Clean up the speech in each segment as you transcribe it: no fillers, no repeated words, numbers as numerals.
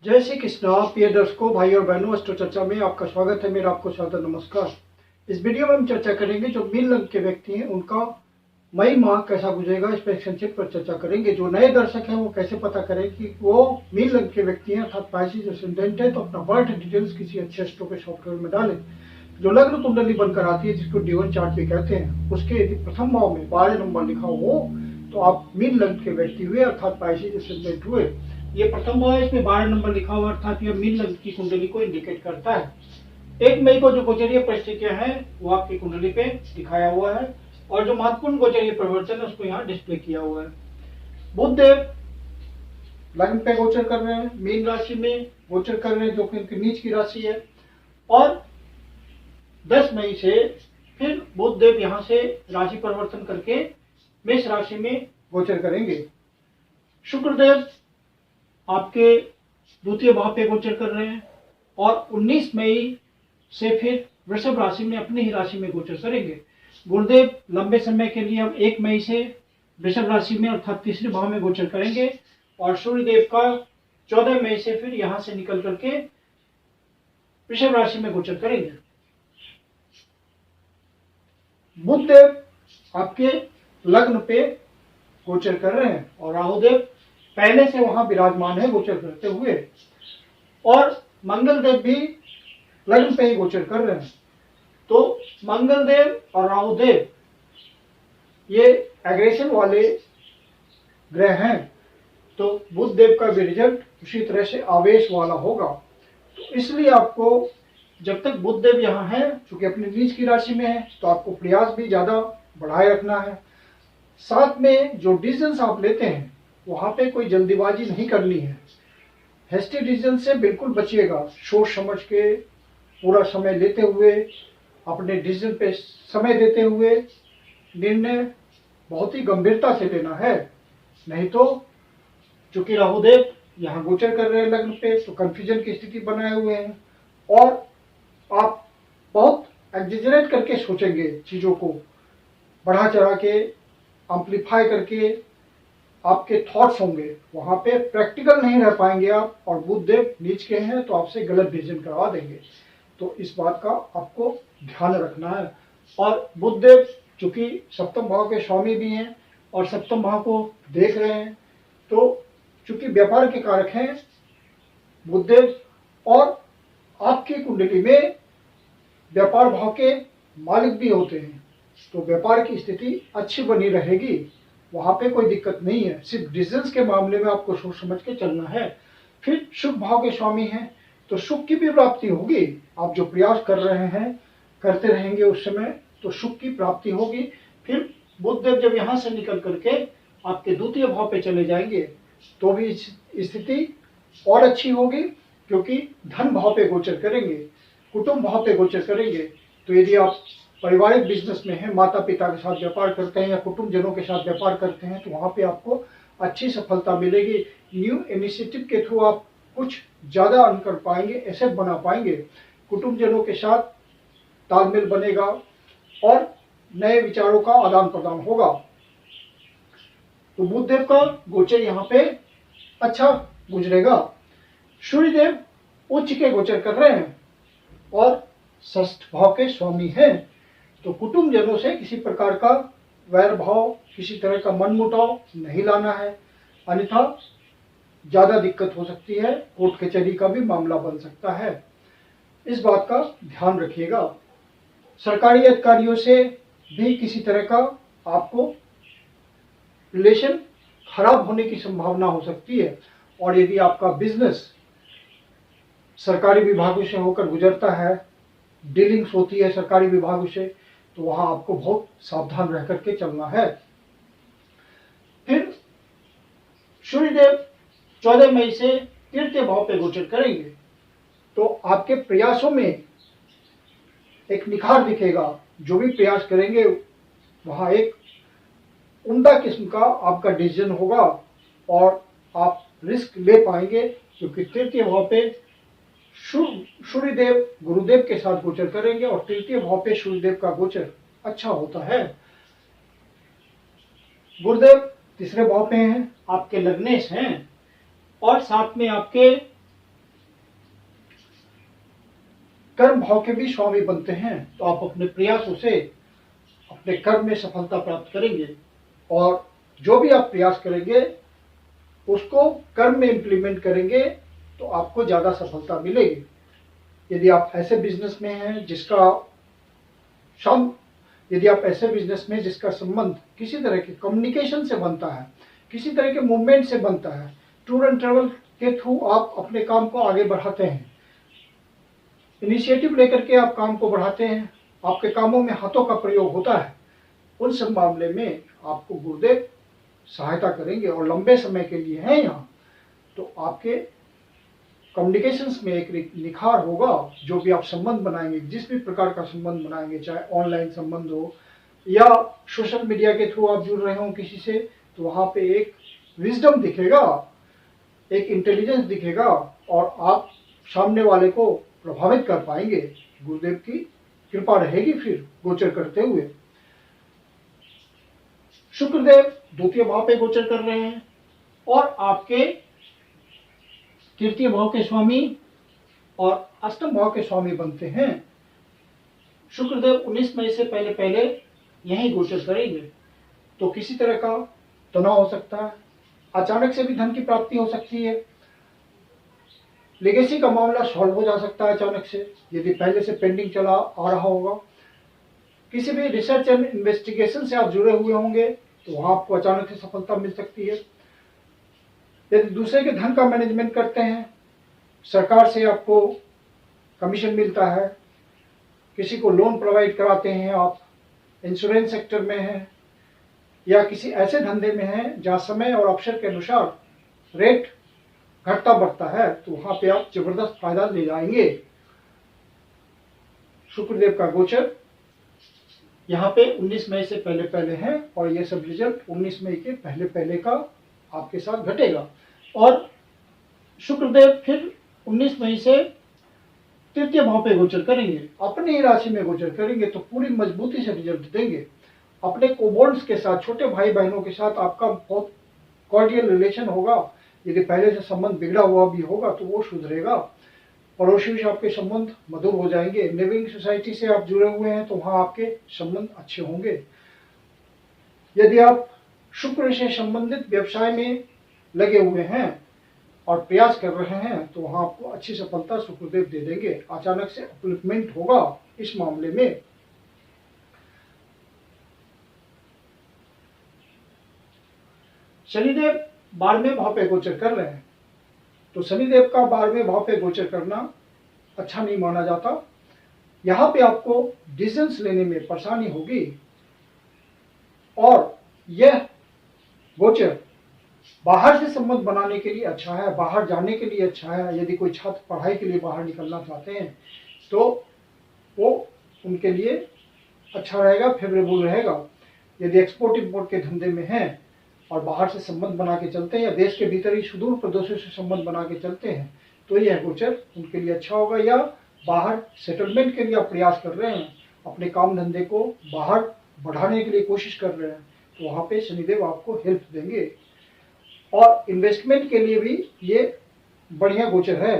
जय श्री कृष्णा। प्रिय दर्शकों, भाई और बहनों, अस्ट्रो चर्चा में आपका स्वागत है। मेरा आपको सादर नमस्कार। इस वीडियो में हम चर्चा करेंगे जो मीन लग्न के व्यक्ति हैं उनका मई माह कैसा गुजरेगा, इस पर संक्षिप्त पर चर्चा करेंगे। जो नए दर्शक हैं वो कैसे पता करें कि वो मीन लग्न के व्यक्ति हैं अर्थात पाइसेस असेंडेंट है, तो अपना बर्थ डिटेल्स किसी अच्छे एस्ट्रो के सॉफ्टवेयर में डालें। जो लग्न कुंडली बनकर आती है जिसको D1 चार्ट भी कहते हैं, उसके यदि प्रथम भाव में 12 नंबर लिखा हो तो आप मीन लग्न के व्यक्ति हुए अर्थात पाइसेस असेंडेंट हुए। ये प्रथम भाव है, इसमें 12 नंबर लिखा हुआ अर्थात यह मीन लग्न की कुंडली को इंडिकेट करता है। 1 मई को जो गोचरीय परिस्थितियां हैं वो आपकी कुंडली पे दिखाया हुआ है और जो महत्वपूर्ण गोचरीय परिवर्तन है उसको यहाँ डिस्प्ले किया हुआ है। बुध देव लग्न पे गोचर कर रहे हैं, मीन राशि में गोचर कर रहे हैं जो कि उनकी नीच की राशि है। और 10 मई से फिर बुध देव यहाँ से राशि परिवर्तन करके मेष राशि में गोचर करेंगे। शुक्रदेव आपके द्वितीय भाव पे गोचर कर रहे हैं और 19 मई से फिर वृषभ राशि में अपनी ही राशि में गोचर करेंगे। गुरुदेव लंबे समय के लिए अब 1 मई से वृषभ राशि में अर्थात तीसरे भाव में गोचर करेंगे और सूर्यदेव का 14 मई से फिर यहां से निकल करके वृषभ राशि में गोचर करेंगे। बुध देव आपके लग्न पे गोचर कर रहे हैं और राहुदेव पहले से वहां विराजमान है गोचर करते हुए, और मंगल देव भी लग्न पे ही गोचर कर रहे हैं। तो मंगल देव और राहुदेव ये एग्रेशन वाले ग्रह हैं, तो बुध देव का भी रिजल्ट उसी तरह से आवेश वाला होगा। तो इसलिए आपको जब तक बुध देव यहाँ है, चूंकि अपनी नीच की राशि में है, तो आपको प्रयास भी ज्यादा बढ़ाए रखना है। साथ में जो डिसीजन आप लेते हैं वहां पे कोई जल्दीबाजी नहीं करनी है। हेस्टी डिसीजन से बिल्कुल बचिएगा। सोच समझ के पूरा समय लेते हुए, अपने डिसीजन पे समय देते हुए निर्णय बहुत ही गंभीरता से लेना है। नहीं तो चूंकि राहुदेव यहाँ गोचर कर रहे हैं लग्न पे, तो कंफ्यूजन की स्थिति बनाए हुए हैं और आप बहुत एग्जेजरेट करके सोचेंगे, चीजों को बढ़ा चढ़ा के एम्पलीफाई करके आपके थॉट्स होंगे, वहां पे प्रैक्टिकल नहीं रह पाएंगे आप। और बुध देव नीच के हैं तो आपसे गलत डिसीजन करवा देंगे, तो इस बात का आपको ध्यान रखना है। और बुध देव चूंकि सप्तम भाव के स्वामी भी हैं और सप्तम भाव को देख रहे हैं, तो चूंकि व्यापार के कारक हैं बुध देव और आपकी कुंडली में व्यापार भाव के मालिक भी होते हैं, तो व्यापार की स्थिति अच्छी बनी रहेगी, वहां पे कोई दिक्कत नहीं है। सिर्फ डिसीजंस के मामले में आपको सोच समझ के चलना है। फिर शुभ भाव के स्वामी हैं तो सुख की भी प्राप्ति होगी। आप जो प्रयास कर रहे हैं करते रहेंगे उस समय तो सुख की प्राप्ति होगी। फिर बुध देव जब यहाँ से निकल करके आपके द्वितीय भाव पे चले जाएंगे तो भी स्थिति और अच्छी होगी, क्योंकि धन भाव पे गोचर करेंगे, कुटुंब भाव पे गोचर करेंगे। तो यदि आप पारिवारिक बिजनेस में हैं, माता पिता के साथ व्यापार करते हैं या कुटुंब जनों के साथ व्यापार करते हैं, तो वहां पे आपको अच्छी सफलता मिलेगी। न्यू इनिशिएटिव के थ्रू आप कुछ ज्यादा अर्न कर पाएंगे, एसेट बना पाएंगे, कुटुंब जनों के साथ तालमेल बनेगा और नए विचारों का आदान प्रदान होगा। तो बुध देव का गोचर यहाँ पे अच्छा गुजरेगा। सूर्यदेव उच्च के गोचर कर रहे हैं और षष्ठ भाव के स्वामी हैं, तो कुटुंब जनों से किसी प्रकार का वैर भाव, किसी तरह का मनमुटाव नहीं लाना है, अन्यथा ज्यादा दिक्कत हो सकती है, कोर्ट कचहरी का भी मामला बन सकता है। इस बात का ध्यान रखिएगा। सरकारी अधिकारियों से भी किसी तरह का आपको रिलेशन खराब होने की संभावना हो सकती है, और यदि आपका बिजनेस सरकारी विभागों से होकर गुजरता है, डीलिंग्स होती है सरकारी विभागों से, तो वहां आपको बहुत सावधान रह करके चलना है। फिर सूर्यदेव 14 मई से तृतीय भाव पे गोचर करेंगे, तो आपके प्रयासों में एक निखार दिखेगा। जो भी प्रयास करेंगे वहां एक उम्दा किस्म का आपका डिसीजन होगा और आप रिस्क ले पाएंगे, क्योंकि तृतीय भाव पे सूर्यदेव गुरुदेव के साथ गोचर करेंगे और तृतीय भाव पे सूर्यदेव का गोचर अच्छा होता है। गुरुदेव तीसरे भाव पे हैं, आपके लग्नेश हैं और साथ में आपके कर्म भाव के भी स्वामी बनते हैं तो आप अपने प्रयासों से अपने कर्म में सफलता प्राप्त करेंगे और जो भी आप प्रयास करेंगे उसको कर्म में इंप्लीमेंट करेंगे तो आपको ज़्यादा सफलता मिलेगी। यदि आप ऐसे बिजनेस में हैं जिसका संबंध किसी तरह के कम्युनिकेशन से बनता है, किसी तरह के मूवमेंट से बनता है, टूर एंड ट्रैवल के थ्रू आप अपने काम को आगे बढ़ाते हैं, इनिशिएटिव लेकर के आप काम को बढ़ाते हैं, आपके कामों में हाथों का प्रयोग होता है, उन सब मामले में आपको गुरुदेव सहायता करेंगे और लंबे समय के लिए हैं यहाँ। तो आपके कम्युनिकेशंस में एक निखार होगा। जो भी आप संबंध बनाएंगे, जिस भी प्रकार का संबंध बनाएंगे, चाहे ऑनलाइन संबंध हो या सोशल मीडिया के थ्रू आप जुड़ रहे हो किसी से, तो वहाँ पे एक विजडम दिखेगा, एक इंटेलिजेंस दिखेगा और आप सामने वाले को प्रभावित कर पाएंगे। गुरुदेव की कृपा रहेगी फिर गोचर करते हुए। शुक्रदेव द्वितीय भाव पे गोचर कर रहे हैं और आपके तृतीय भाव के स्वामी और अष्टम भाव के स्वामी बनते हैं। शुक्रदेव 19 मई से पहले पहले यही गोचर करेंगे तो किसी तरह का तनाव हो सकता है, अचानक से भी धन की प्राप्ति हो सकती है, लेगेसी का मामला सॉल्व हो जा सकता है अचानक से, यदि पहले से पेंडिंग चला आ रहा होगा। किसी भी रिसर्च एंड इन्वेस्टिगेशन से आप जुड़े हुए होंगे तो वहां आपको अचानक से सफलता मिल सकती है। यदि दूसरे के धन का मैनेजमेंट करते हैं, सरकार से आपको कमीशन मिलता है, किसी को लोन प्रोवाइड कराते हैं, आप इंश्योरेंस सेक्टर में हैं या किसी ऐसे धंधे में हैं जहां समय और अवसर के अनुसार रेट घटता बढ़ता है, तो वहां पे आप जबरदस्त फायदा ले जाएंगे। शुक्रदेव का गोचर यहाँ पे 19 मई से पहले पहले है और ये सब रिजल्ट 19 मई के पहले पहले का आपके साथ घटेगा। और शुक्रदेव फिर 19 मई से तृतीय भाव पे गोचर करेंगे, अपनी ही राशि में गोचर करेंगे तो पूरी मजबूती से रिजल्ट देंगे। अपने कोबॉन्ड्स के साथ, छोटे भाई बहनों के साथ आपका बहुत कॉर्डियल रिलेशन होगा। यदि पहले से संबंध बिगड़ा हुआ भी होगा तो वो सुधरेगा। पड़ोसियों से आपके संबंध मधुर हो जाएंगे। लिविंग सोसाइटी से आप जुड़े हुए हैं तो वहां आपके संबंध अच्छे होंगे। यदि आप शुक्र से संबंधित व्यवसाय में लगे हुए हैं और प्रयास कर रहे हैं तो वहां आपको अच्छी सफलता शुक्रदेव दे देंगे। अचानक से अपलिफ्टमेंट होगा इस मामले में। शनिदेव 12वें भाव पे गोचर कर रहे हैं तो शनिदेव का 12वें भाव पे गोचर करना अच्छा नहीं माना जाता। यहाँ पे आपको डिसीजंस लेने में परेशानी होगी और यह गोचर बाहर से संबंध बनाने के लिए अच्छा है, बाहर जाने के लिए अच्छा है। यदि कोई छात्र पढ़ाई के लिए बाहर निकलना चाहते हैं तो वो उनके लिए अच्छा रहेगा, फेवरेबल रहेगा। यदि एक्सपोर्ट इंपोर्ट के धंधे में हैं और बाहर से संबंध बना के चलते हैं या देश के भीतर ही सुदूर प्रदेशों से संबंध बना के चलते हैं तो यह गोचर उनके लिए अच्छा होगा। या बाहर सेटलमेंट के लिए आप प्रयास कर रहे हैं, अपने काम धंधे को बाहर बढ़ाने के लिए कोशिश कर रहे हैं तो वहाँ पे शनिदेव आपको हेल्प देंगे। और इन्वेस्टमेंट के लिए भी ये बढ़िया गोचर है।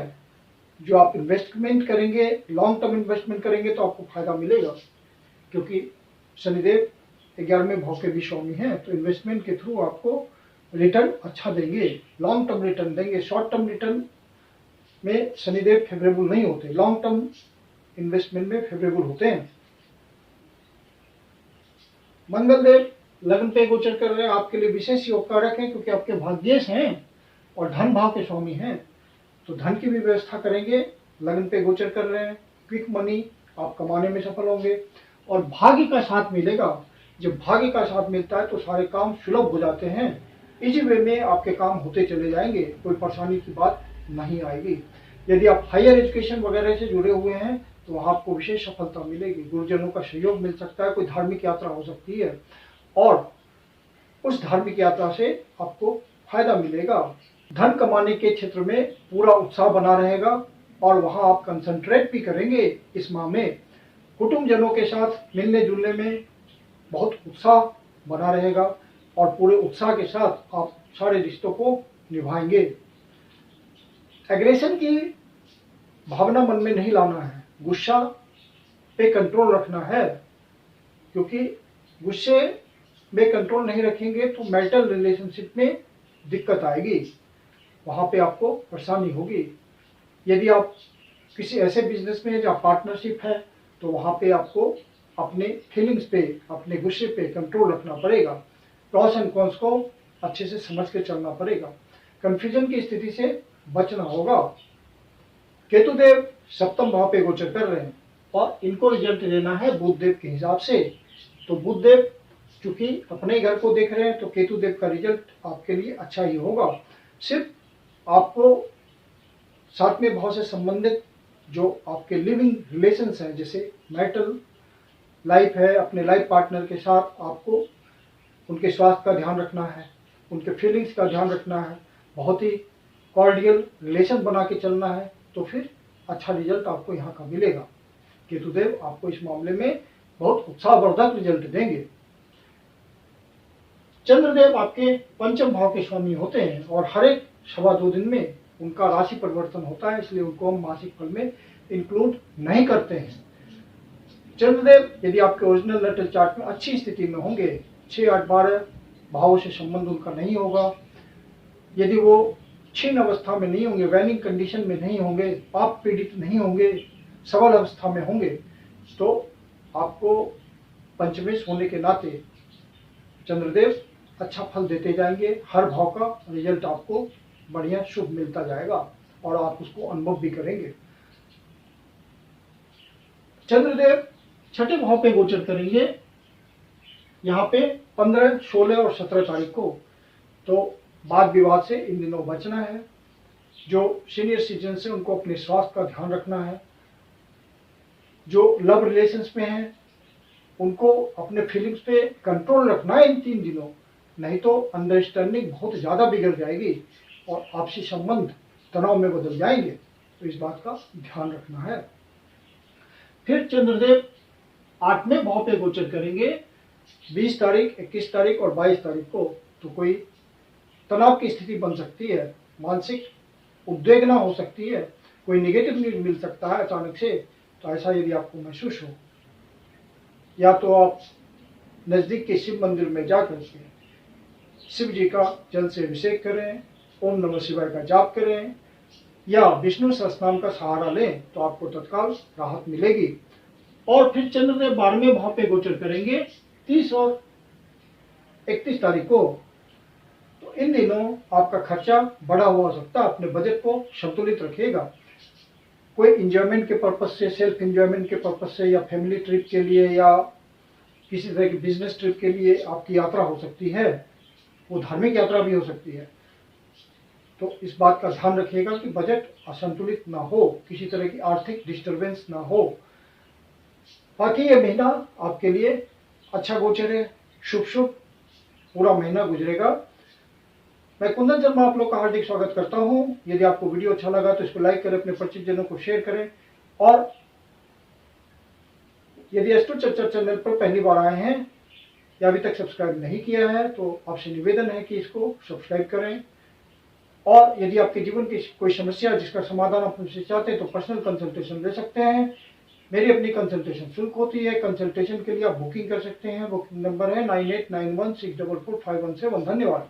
जो आप इन्वेस्टमेंट करेंगे, लॉन्ग टर्म इन्वेस्टमेंट करेंगे तो आपको फायदा मिलेगा, क्योंकि शनिदेव 11वें भाव के भी स्वामी हैं तो इन्वेस्टमेंट के थ्रू आपको रिटर्न अच्छा देंगे, लॉन्ग टर्म रिटर्न देंगे। शॉर्ट टर्म रिटर्न में शनिदेव फेवरेबल नहीं होते, लॉन्ग टर्म इन्वेस्टमेंट में फेवरेबल होते हैं। मंगल देव लग्न पे गोचर कर रहे हैं, आपके लिए विशेष योग कारक है क्योंकि आपके भाग्येश हैं और धन भाव के स्वामी हैं तो धन की भी व्यवस्था करेंगे। लग्न पे गोचर कर रहे हैं, क्विक मनी आप कमाने में सफल होंगे और भाग्य का साथ मिलेगा। जब भाग्य का साथ मिलता है तो सारे काम सुलभ हो जाते हैं, इजी वे में आपके काम होते चले जाएंगे, कोई परेशानी की बात नहीं आएगी। यदि आप हायर एजुकेशन वगैरह से जुड़े हुए हैं तो वहाँ आपको विशेष सफलता मिलेगी, गुरुजनों का सहयोग मिल सकता है, कोई धार्मिक यात्रा हो सकती है और उस धार्मिक यात्रा से आपको फायदा मिलेगा। धन कमाने के क्षेत्र में पूरा उत्साह बना रहेगा और वहाँ आप कंसंट्रेट भी करेंगे इस माह में। कुटुंबजनों के साथ मिलने जुलने में बहुत उत्साह बना रहेगा और पूरे उत्साह के साथ आप सारे रिश्तों को निभाएंगे। एग्रेशन की भावना मन में नहीं लाना है, गुस्सा पे कंट्रोल रखना है, क्योंकि गुस्से में कंट्रोल नहीं रखेंगे तो मैरिटल रिलेशनशिप में दिक्कत आएगी, वहाँ पे आपको परेशानी होगी। यदि आप किसी ऐसे बिजनेस में जहाँ पार्टनरशिप है तो वहाँ पे आपको अपने फीलिंग्स पे, अपने गुस्से पे कंट्रोल रखना पड़ेगा। प्रॉस एंड कॉन्स को अच्छे से समझ के चलना पड़ेगा। कंफ्यूजन की स्थिति से बचना होगा। केतुदेव सप्तम भाव पे गोचर कर रहे हैं और इनको रिजल्ट लेना है बुधदेव के हिसाब से। तो बुधदेव चूंकि अपने घर को देख रहे हैं तो केतुदेव का रिजल्ट आपके लिए अच्छा ही होगा। सिर्फ आपको सातवें भाव से संबंधित जो आपके लिविंग रिलेशंस हैं, जैसे मैरिटल लाइफ है, अपने लाइफ पार्टनर के साथ आपको उनके स्वास्थ्य का ध्यान रखना है, उनके फीलिंग्स का ध्यान रखना है, बहुत ही कॉर्डियल रिलेशन बना के चलना है, तो फिर अच्छा रिजल्ट आपको यहाँ का मिलेगा। केतुदेव आपको इस मामले में बहुत उत्साहवर्धक रिजल्ट देंगे। चंद्रदेव आपके पंचम भाव के स्वामी होते हैं और हर एक 2.25 दिन में उनका राशि परिवर्तन होता है, इसलिए उनको हम मासिक फल में इंक्लूड नहीं करते हैं। चंद्रदेव यदि आपके ओरिजिनल नेटल चार्ट में अच्छी स्थिति में होंगे, 6, 8, 12 भावों से संबंध उनका नहीं होगा, यदि वो क्षीण अवस्था में नहीं होंगे, वैनिंग कंडीशन में नहीं होंगे, पाप पीड़ित नहीं होंगे, सबल अवस्था में होंगे, तो आपको पंचमेश होने के नाते चंद्रदेव अच्छा फल देते जाएंगे। हर भाव का रिजल्ट आपको बढ़िया शुभ मिलता जाएगा और आप उसको अनुभव भी करेंगे। चंद्रदेव छठे भाव पे गोचर करेंगे यहाँ पे 15, 16 और 17 तारीख को। तो वाद विवाद से इन दिनों बचना है। जो सीनियर सिटीजन है उनको अपने स्वास्थ्य का ध्यान रखना है। जो लव रिलेशंस में हैं उनको अपने फीलिंग्स पे कंट्रोल रखना है इन 3 दिनों, नहीं तो अंडरस्टैंडिंग बहुत ज़्यादा बिगड़ जाएगी और आपसी संबंध तनाव में बदल जाएंगे। तो इस बात का ध्यान रखना है। फिर चंद्रदेव 8वें भाव पे गोचर करेंगे 20 तारीख, 21 तारीख और 22 तारीख को। तो कोई तनाव की स्थिति बन सकती है, मानसिक उद्वेगना हो सकती है, कोई नेगेटिव न्यूज मिल सकता है अचानक से। तो ऐसा यदि आपको महसूस हो, या तो आप नज़दीक के शिव मंदिर में जाकर के शिव जी का जल से अभिषेक करें, ओम नमः शिवाय का जाप करें, या विष्णु सहस्त्रनाम का सहारा लें, तो आपको तत्काल राहत मिलेगी। और फिर चंद्रदेव 12वें भाव पे गोचर करेंगे 30 और 31 तारीख को। तो इन दिनों आपका खर्चा बढ़ा हुआ हो सकता है, अपने बजट को संतुलित रखिएगा। कोई इंजॉयमेंट के पर्पज से, सेल्फ इंजॉयमेंट के पर्पज से, या फैमिली ट्रिप के लिए, या किसी तरह की बिजनेस ट्रिप के लिए आपकी यात्रा हो सकती है, वो धार्मिक यात्रा भी हो सकती है। तो इस बात का ध्यान रखिएगा कि बजट असंतुलित ना हो, किसी तरह की आर्थिक डिस्टरबेंस ना हो। बाकी ये महीना आपके लिए अच्छा गोचर है, शुभ पूरा महीना गुजरेगा। मैं कुंदन शर्मा आप लोग का हार्दिक स्वागत करता हूं। यदि आपको वीडियो अच्छा लगा तो इसको लाइक करें, अपने परिचित जनों को शेयर करें, और यदि एस्ट्रो चर्चा चैनल पर पहली बार आए हैं या अभी तक सब्सक्राइब नहीं किया है तो आपसे निवेदन है कि इसको सब्सक्राइब करें। और यदि आपके जीवन की कोई समस्या है जिसका समाधान आप मुझसे चाहते हैं तो पर्सनल कंसल्टेशन ले सकते हैं। मेरी अपनी कंसल्टेशन शुल्क होती है। कंसल्टेशन के लिए आप बुकिंग कर सकते हैं। बुकिंग नंबर है 9891644517। धन्यवाद।